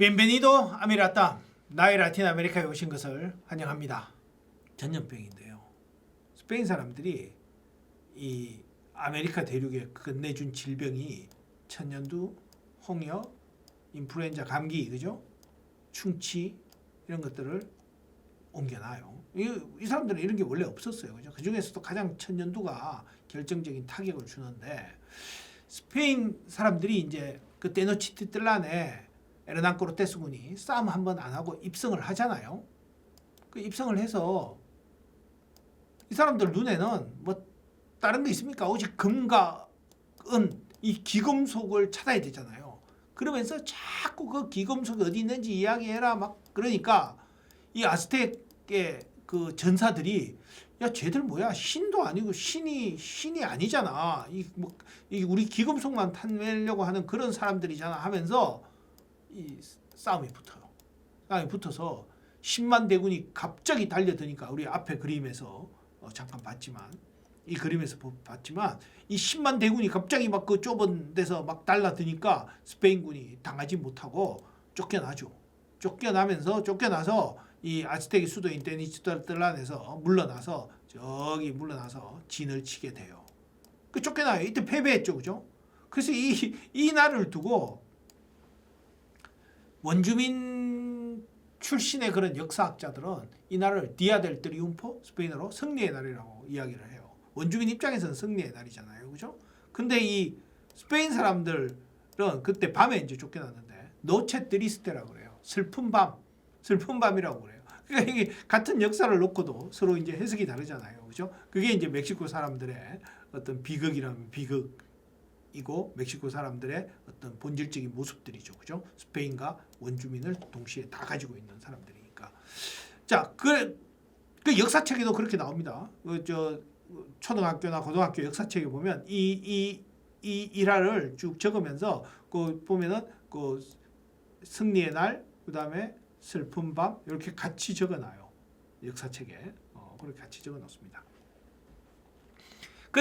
Bienvenido a mi Latam. 나의 라틴 아메리카에 오신 것을 환영합니다. 전염병인데요. 스페인 사람들이 이 아메리카 대륙에 끝내준 질병이 천연두, 홍역, 인플루엔자, 감기, 그죠? 충치 이런 것들을 옮겨놔요. 이 사람들은 이런 게 원래 없었어요, 그죠? 그 중에서도 가장 천연두가 결정적인 타격을 주는데 스페인 사람들이 이제 그 테노치티틀란에 에르난 코르테스 군이 싸움 한 번 안 하고 입성을 하잖아요. 그 입성을 해서 이 사람들 눈에는 뭐 다른 거 있습니까? 오직 금과 은, 이 기금속을 찾아야 되잖아요. 그러면서 자꾸 그 기금속이 어디 있는지 이야기해라 막 그러니까 이 아스텍의 그 전사들이 야 쟤들 뭐야 신도 아니고 신이 아니잖아. 이 우리 기금속만 탐내려고 하는 그런 사람들이잖아 하면서 이 싸움이 붙어요. 싸움이 붙어서 10만 대군이 갑자기 달려드니까 우리 앞에 그림에서 잠깐 봤지만 이 그림에서 봤지만 이 10만 대군이 갑자기 막 그 좁은 데서 막 달라드니까 스페인군이 당하지 못하고 쫓겨나죠. 쫓겨나서 이 아스텍의 수도인 테노치티틀란에서 물러나서 진을 치게 돼요. 그 쫓겨나요. 이때 패배했죠, 그죠? 그래서 이 날을 두고 원주민 출신의 그런 역사학자들은 이 날을 디아 델 트리움포, 스페인어로 승리의 날이라고 이야기를 해요. 원주민 입장에서는 승리의 날이잖아요, 그죠? 근데 이 스페인 사람들은 그때 밤에 이제 쫓겨났는데 노체 트리스테라고 그래요. 슬픈 밤이라고 그래요. 그러니까 이게 같은 역사를 놓고도 서로 이제 해석이 다르잖아요, 그죠? 그게 이제 멕시코 사람들의 어떤 비극이라면 비극이고 멕시코 사람들의 어떤 본질적인 모습들이죠, 그죠? 스페인과 원주민을 동시에 다 가지고 있는 사람들이니까. 자, 그 역사책에도 그렇게 나옵니다. 초등학교나 고등학교 역사책에 보면 이 일화를 쭉 적으면서 그 보면은 그 승리의 날, 그다음에 슬픈 밤 이렇게 같이 적어놔요. 역사책에 그렇게 같이 적어놓습니다.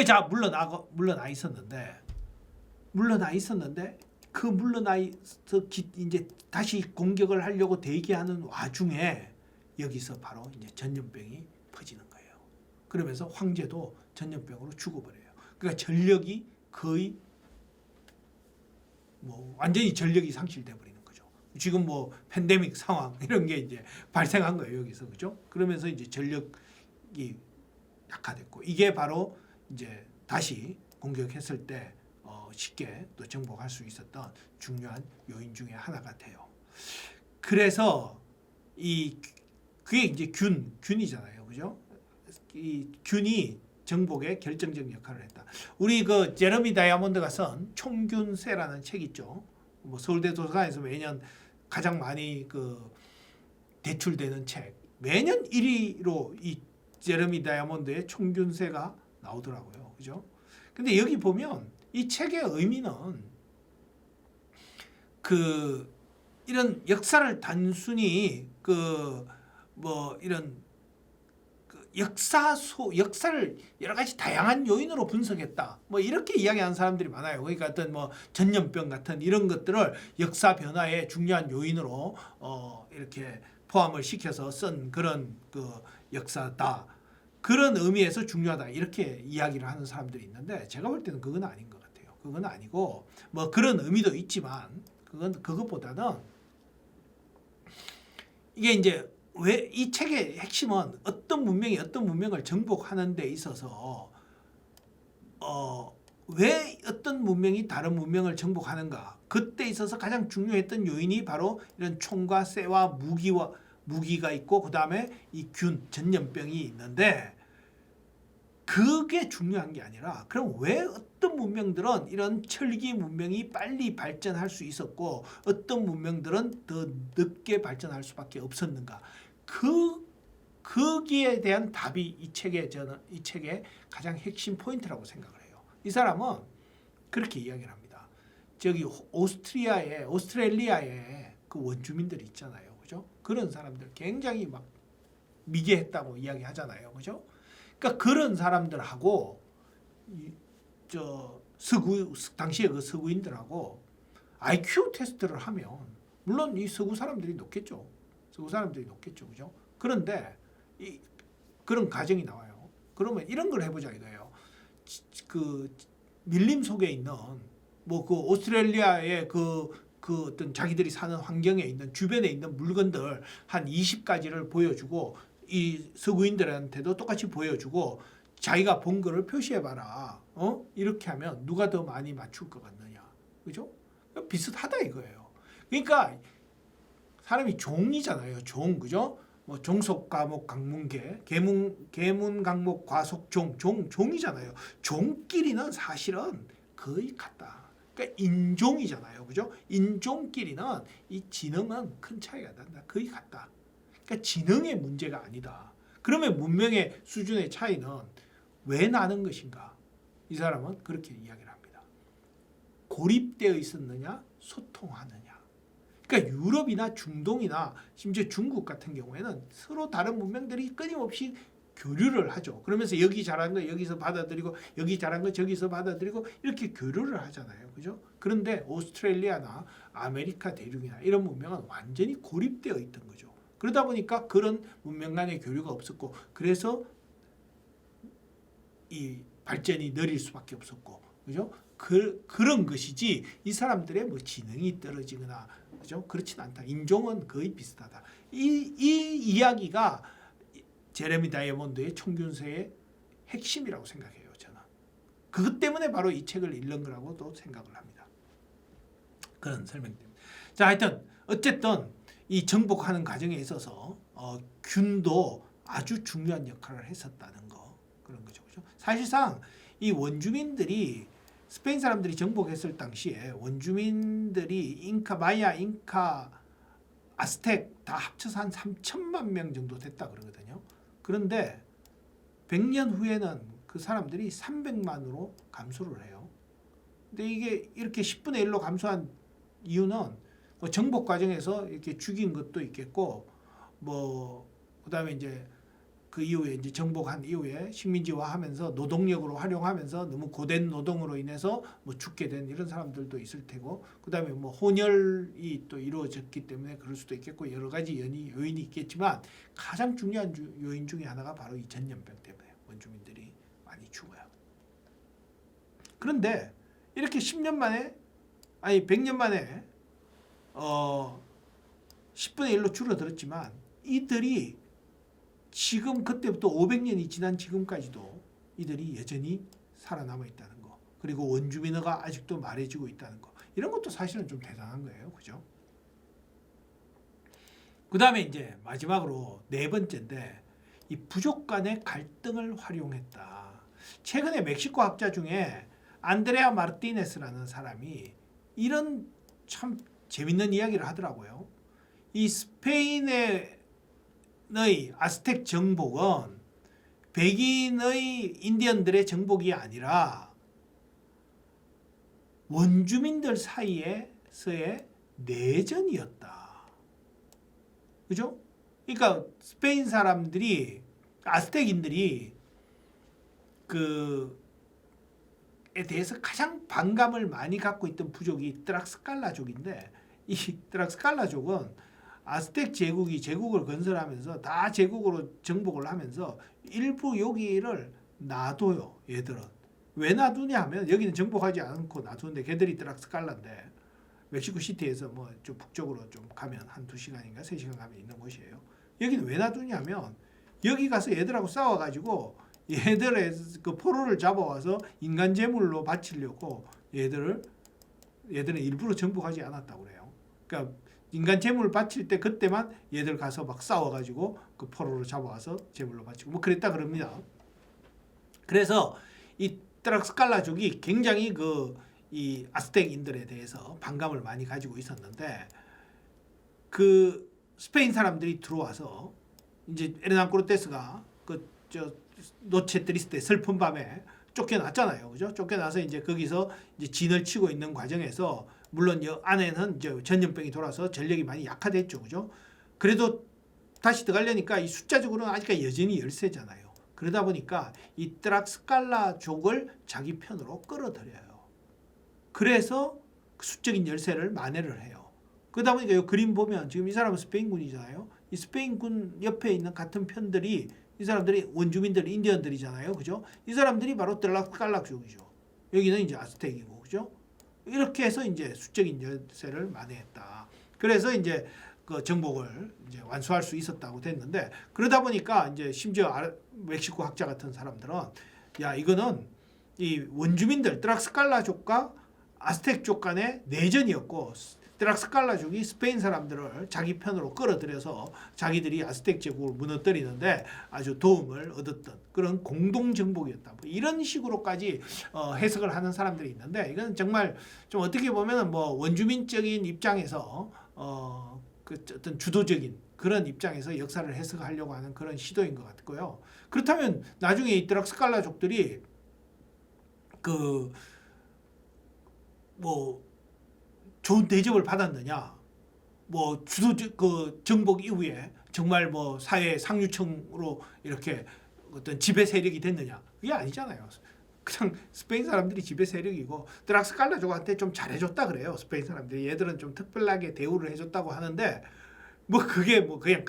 자 물러나 있었는데 그 물러나서 이제 다시 공격을 하려고 대기하는 와중에 여기서 바로 이제 전염병이 퍼지는 거예요. 그러면서 황제도 전염병으로 죽어버려요. 그러니까 전력이 거의 뭐 완전히 전력이 상실돼 버리는 거죠. 지금 뭐 팬데믹 상황 이런 게 이제 발생한 거예요, 여기서, 그죠? 그러면서 이제 전력이 약화됐고 이게 바로 이제 다시 공격했을 때 쉽게 또 정복할 수 있었던 중요한 요인 중에 하나가 돼요. 그래서 그게 이제 균이잖아요, 그죠? 이 균이 정복에 결정적 역할을 했다. 우리 그 제러미 다이아몬드가 쓴 총균세라는 책 있죠. 뭐 서울대 도서관에서 매년 가장 많이 그 대출되는 책. 매년 1위로 이 제러미 다이아몬드의 총균세가 나오더라고요, 그죠? 근데 여기 보면 이 책의 의미는 이런 역사를 단순히 이런 역사를 여러 가지 다양한 요인으로 분석했다. 뭐 이렇게 이야기하는 사람들이 많아요. 그러니까 어떤 뭐 전염병 같은 이런 것들을 역사 변화의 중요한 요인으로 이렇게 포함을 시켜서 쓴 그런 그 역사다. 그런 의미에서 중요하다. 이렇게 이야기를 하는 사람들이 있는데 제가 볼 때는 그건 아닌 것 같아요. 그건 아니고 뭐 그런 의미도 있지만 그것보다는 이게 이제 왜 이 책의 핵심은 어떤 문명이 어떤 문명을 정복하는 데 있어서 왜 어떤 문명이 다른 문명을 정복하는가, 그때 있어서 가장 중요했던 요인이 바로 이런 총과 쇠와 무기가 있고 그 다음에 이 전염병이 있는데 그게 중요한 게 아니라 그럼 왜 어떤 문명들은 이런 철기 문명이 빨리 발전할 수 있었고 어떤 문명들은 더 늦게 발전할 수밖에 없었는가, 거기에 대한 답이 이 책의 가장 핵심 포인트라고 생각을 해요. 이 사람은 그렇게 이야기를 합니다. 저기 오스트레일리아에 그 원주민들이 있잖아요, 그죠? 그런 사람들 굉장히 막 미개했다고 이야기하잖아요, 그죠? 그러니까 그런 사람들하고 당시에 그 서구인들하고 IQ 테스트를 하면 물론 이 서구 사람들이 높겠죠. 서구 사람들이 높겠죠. 그죠? 그런데 그런 가정이 나와요. 그러면 이런 걸 해보자 이거예요. 그 밀림 속에 있는 뭐 그 오스트레일리아의 그 어떤 자기들이 사는 환경에 있는 주변에 있는 물건들 한 20가지를 보여주고 이 서구인들한테도 똑같이 보여주고 자기가 본 거를 표시해봐라. 이렇게 하면 누가 더 많이 맞출 것 같느냐. 그죠? 비슷하다 이거예요. 그러니까 사람이 종이잖아요. 종, 그죠? 뭐 종속, 과목, 강문계, 계문, 강목, 과속, 종이잖아요. 종끼리는 사실은 거의 같다. 그러니까 인종이잖아요. 그죠? 인종끼리는 이 지능은 큰 차이가 난다. 거의 같다. 그러니까 지능의 문제가 아니다. 그러면 문명의 수준의 차이는 왜 나는 것인가? 이 사람은 그렇게 이야기를 합니다. 고립되어 있었느냐? 소통하느냐? 그러니까 유럽이나 중동이나 심지어 중국 같은 경우에는 서로 다른 문명들이 끊임없이 교류를 하죠. 그러면서 여기 잘한 거 여기서 받아들이고 여기 잘한 거 저기서 받아들이고 이렇게 교류를 하잖아요. 그죠? 그런데 오스트레일리아나 아메리카 대륙이나 이런 문명은 완전히 고립되어 있던 거죠. 그러다 보니까 그런 문명 간의 교류가 없었고 그래서 이 발전이 느릴 수밖에 없었고 그죠? 그런 것이지 이 사람들의 뭐 지능이 떨어지거나 그죠? 그렇진 않다. 인종은 거의 비슷하다. 이 이야기가 제레미 다이아몬드의 총균세의 핵심이라고 생각해요. 저는. 그것 때문에 바로 이 책을 읽는 거라고도 생각을 합니다. 그런 설명 때문에. 자, 하여튼 어쨌든 이 정복하는 과정에 있어서 균도 아주 중요한 역할을 했었다는 거. 그런 거죠. 그죠? 사실상 이 원주민들이 스페인 사람들이 정복했을 당시에 원주민들이 잉카, 마야, 잉카, 아스텍 다 합쳐서 한 3천만 명 정도 됐다 그러거든요. 그런데 100년 후에는 그 사람들이 300만으로 감소를 해요. 근데 이게 이렇게 10분의 1로 감소한 이유는 뭐 정복 과정에서 이렇게 죽인 것도 있겠고 뭐 그다음에 이제 그 이후에 이제 정복한 이후에 식민지화하면서 노동력으로 활용하면서 너무 고된 노동으로 인해서 뭐 죽게 된 이런 사람들도 있을 테고 그다음에 뭐 혼혈이 또 이루어졌기 때문에 그럴 수도 있겠고 여러 가지 요인이 있겠지만 가장 중요한 요인 중에 하나가 바로 이 전염병 때문에 원주민들이 많이 죽어요. 그런데 이렇게 10년 만에 아니 100년 만에 10분의 1로 줄어들었지만 이들이 지금 그때부터 500년이 지난 지금까지도 이들이 여전히 살아남아 있다는 거. 그리고 원주민어가 아직도 말해지고 있다는 거. 이런 것도 사실은 좀 대단한 거예요. 그죠? 그 다음에 이제 마지막으로 네 번째인데 이 부족 간의 갈등을 활용했다. 최근에 멕시코 학자 중에 안드레아 마르티네스라는 사람이 이런 참 재밌는 이야기를 하더라고요. 이 스페인의 아스텍 정복은 백인의 인디언들의 정복이 아니라 원주민들 사이에서의 내전이었다. 그죠? 그러니까 스페인 사람들이 아스텍인들이 그에 대해서 가장 반감을 많이 갖고 있던 부족이 트락스칼라족인데 이 트락스칼라족은 아스텍 제국을 건설하면서 다 제국으로 정복을 하면서 일부 여기를 놔둬요. 얘들은. 왜 놔두냐 하면 여기는 정복하지 않고 놔두는데 걔들이 트락스칼라인데 멕시코 시티에서 뭐 좀 북쪽으로 좀 가면 한 2시간인가 3시간 가면 있는 곳이에요. 여기는 왜 놔두냐면 여기 가서 얘들하고 싸워가지고 얘들의 그 포로를 잡아와서 인간 제물로 바치려고 얘들은 일부러 정복하지 않았다고 그래요. 그러니까 인간 제물을 바칠 때 그때만 얘들 가서 막 싸워가지고 그 포로로 잡아와서 제물로 바치고 뭐 그랬다 그럽니다. 그래서 이 트락스칼라족이 굉장히 이 아스텍인들에 대해서 반감을 많이 가지고 있었는데 그 스페인 사람들이 들어와서 이제 에르난 코르테스가 노체 트리스테 슬픈 밤에 쫓겨났잖아요. 그죠? 쫓겨나서 이제 거기서 이제 진을 치고 있는 과정에서 물론 여 안에는 이제 전염병이 돌아서 전력이 많이 약화됐죠. 그죠? 그래도 다시 들어가려니까 이 숫자적으로는 아직까지 여전히 열세잖아요. 그러다 보니까 이 트락스칼라족을 자기 편으로 끌어들여요. 그래서 수적인 열세를 만회를 해요. 그러다 보니까 이 그림 보면 지금 이 사람은 스페인군이잖아요. 이 스페인군 옆에 있는 같은 편들이 이 사람들이 원주민들 인디언들이잖아요. 그죠? 이 사람들이 바로 뜰락갈락족이죠. 여기는 이제 아스텍이고, 그죠? 이렇게 해서 이제 수적인 열세를 만회했다. 그래서 이제 그 정복을 이제 완수할 수 있었다고 됐는데, 그러다 보니까 이제 심지어 멕시코 학자 같은 사람들은 야, 이거는 이 원주민들 트락스칼라족과 아스텍족 간의 내전이었고, 트락스칼라족이 스페인 사람들을 자기 편으로 끌어들여서 자기들이 아스텍 제국을 무너뜨리는데 아주 도움을 얻었던 그런 공동 정복이었다. 뭐 이런 식으로까지 해석을 하는 사람들이 있는데, 이건 정말 좀 어떻게 보면 뭐 원주민적인 입장에서 그 어떤 주도적인 그런 입장에서 역사를 해석하려고 하는 그런 시도인 것 같고요. 그렇다면 나중에 이 트락스칼라족들이 그 뭐 좋은 대접을 받았느냐? 뭐 주도 그 정복 이후에 정말 뭐 사회 상류층으로 이렇게 어떤 지배 세력이 됐느냐? 그게 아니잖아요. 그냥 스페인 사람들이 지배 세력이고 트락스칼라족한테 좀 잘해줬다 그래요. 스페인 사람들이 얘들은 좀 특별하게 대우를 해줬다고 하는데 뭐 그게 뭐 그냥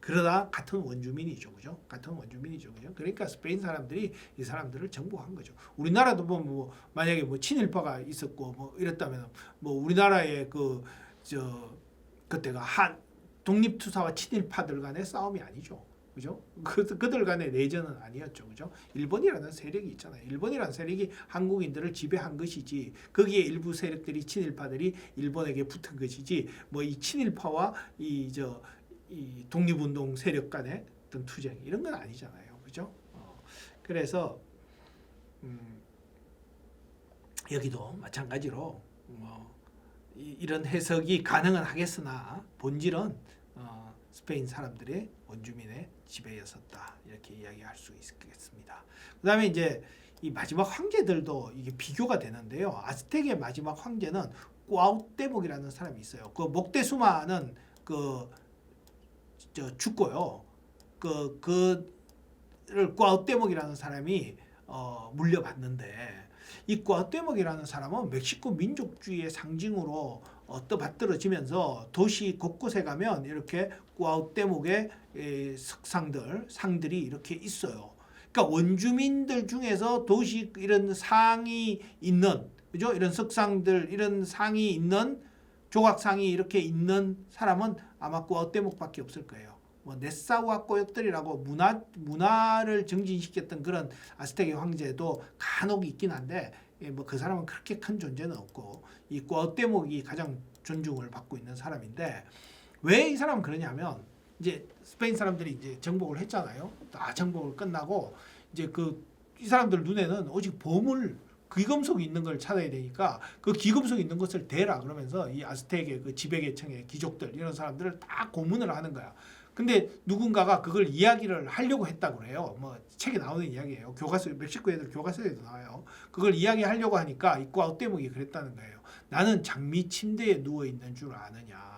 그러다 같은 원주민이죠, 그죠? 같은 원주민이죠, 그죠? 그러니까 스페인 사람들이 이 사람들을 정복한 거죠. 우리나라도 뭐 만약에 뭐 친일파가 있었고 뭐 이랬다면 뭐 우리나라의 그때가 한 독립투사와 친일파들 간의 싸움이 아니죠, 그죠? 그들 간의 내전은 아니었죠, 그죠? 일본이라는 세력이 있잖아요. 일본이라는 세력이 한국인들을 지배한 것이지, 거기에 일부 세력들이 친일파들이 일본에게 붙은 것이지, 뭐 이 친일파와 이 독립운동 세력 간의 어떤 투쟁 이런 건 아니잖아요, 그죠? 그래서 여기도 마찬가지로 이런 해석이 가능은 하겠으나 본질은 스페인 사람들의 원주민의 지배였었다, 이렇게 이야기할 수 있겠습니다. 그다음에 이제 이 마지막 황제들도 이게 비교가 되는데요. 아스텍의 마지막 황제는 꾸아우떼목이라는 사람이 있어요. 그 목테수마는 죽고요. 그를 꾸아우떼목이라는 사람이 물려받는데, 이 꾸아우떼목이라는 사람은 멕시코 민족주의의 상징으로 떠받들어지면서 도시 곳곳에 가면 이렇게 꾸아우떼목의 상들이 이렇게 있어요. 그러니까 원주민들 중에서 도시 이런 상이 있는, 그죠? 이런 석상들, 이런 상이 있는, 조각상이 이렇게 있는 사람은 아마 꾸아우떼목밖에 없을 거예요. 뭐 네사우아꼬역들이라고 문화를 정진시켰던 그런 아스텍의 황제도 간혹 있긴 한데, 뭐 그 사람은 그렇게 큰 존재는 없고, 이 꾸아우떼목이 가장 존중을 받고 있는 사람인데, 왜 이 사람은 그러냐면 이제 스페인 사람들이 이제 정복을 했잖아요. 다 정복을 끝나고 이제 이 사람들 눈에는 오직 보물, 귀금속이 있는 걸 찾아야 되니까 그 귀금속 있는 것을 대라 그러면서 이 아스텍의 그 지배계층의 귀족들 이런 사람들을 다 고문을 하는 거야. 근데 누군가가 그걸 이야기를 하려고 했다고 그래요. 뭐 책에 나오는 이야기예요. 교과서, 멕시코 애들 교과서에도 나와요. 그걸 이야기하려고 하니까 이 꾸아우떼목이 그랬다는 거예요. 나는 장미 침대에 누워 있는 줄 아느냐.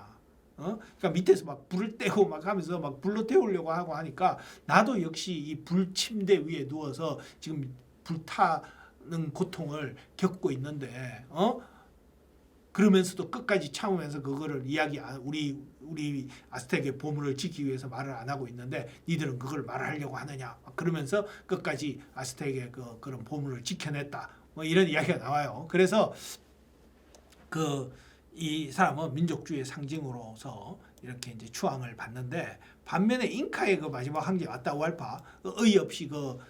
그러니까 밑에서 막 불을 떼고 막 하면서 막 불로 태우려고 하고 하니까 나도 역시 이 불 침대 위에 누워서 지금 불타는 고통을 겪고 있는데, 그러면서도 끝까지 참으면서 그거를 우리 아스텍의 보물을 지키기 위해서 말을 안 하고 있는데 니들은 그걸 말하려고 하느냐, 그러면서 끝까지 아스텍의 그런 보물을 지켜냈다, 뭐 이런 이야기가 나와요. 그래서 이 사람은 민족주의의 상징으로서 이렇게 이제 추앙을 받는데, 반면에 잉카의 그 마지막 황제 아타우알파, 어이없이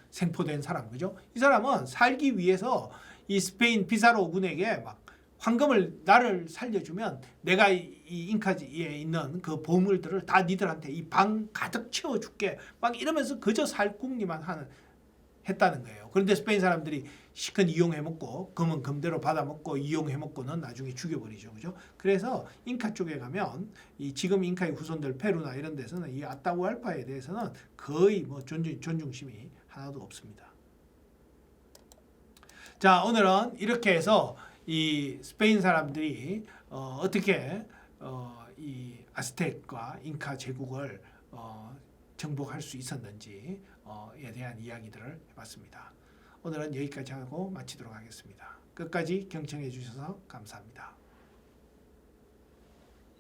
생포된 사람, 그죠? 이 사람은 살기 위해서 이 스페인 피사로군에게 막 황금을 나를 살려주면 내가 이 잉카지에 있는 그 보물들을 다 니들한테 이 방 가득 채워줄게, 막 이러면서 그저 살궁리만 했다는 거예요. 그런데 스페인 사람들이 시큰 이용해먹고, 금은 금대로 받아먹고 이용해먹고는 나중에 죽여버리죠, 그죠? 그래서 잉카 쪽에 가면 지금 잉카의 후손들 페루나 이런 데서는 이 아타우알파에 대해서는 거의 뭐 존중심이 하나도 없습니다. 자, 오늘은 이렇게 해서 이 스페인 사람들이 어떻게 이 아스텍과 잉카 제국을 정복할 수 있었는지에 대한 이야기들을 해봤습니다. 오늘은 여기까지 하고 마치도록 하겠습니다. 끝까지 경청해 주셔서 감사합니다.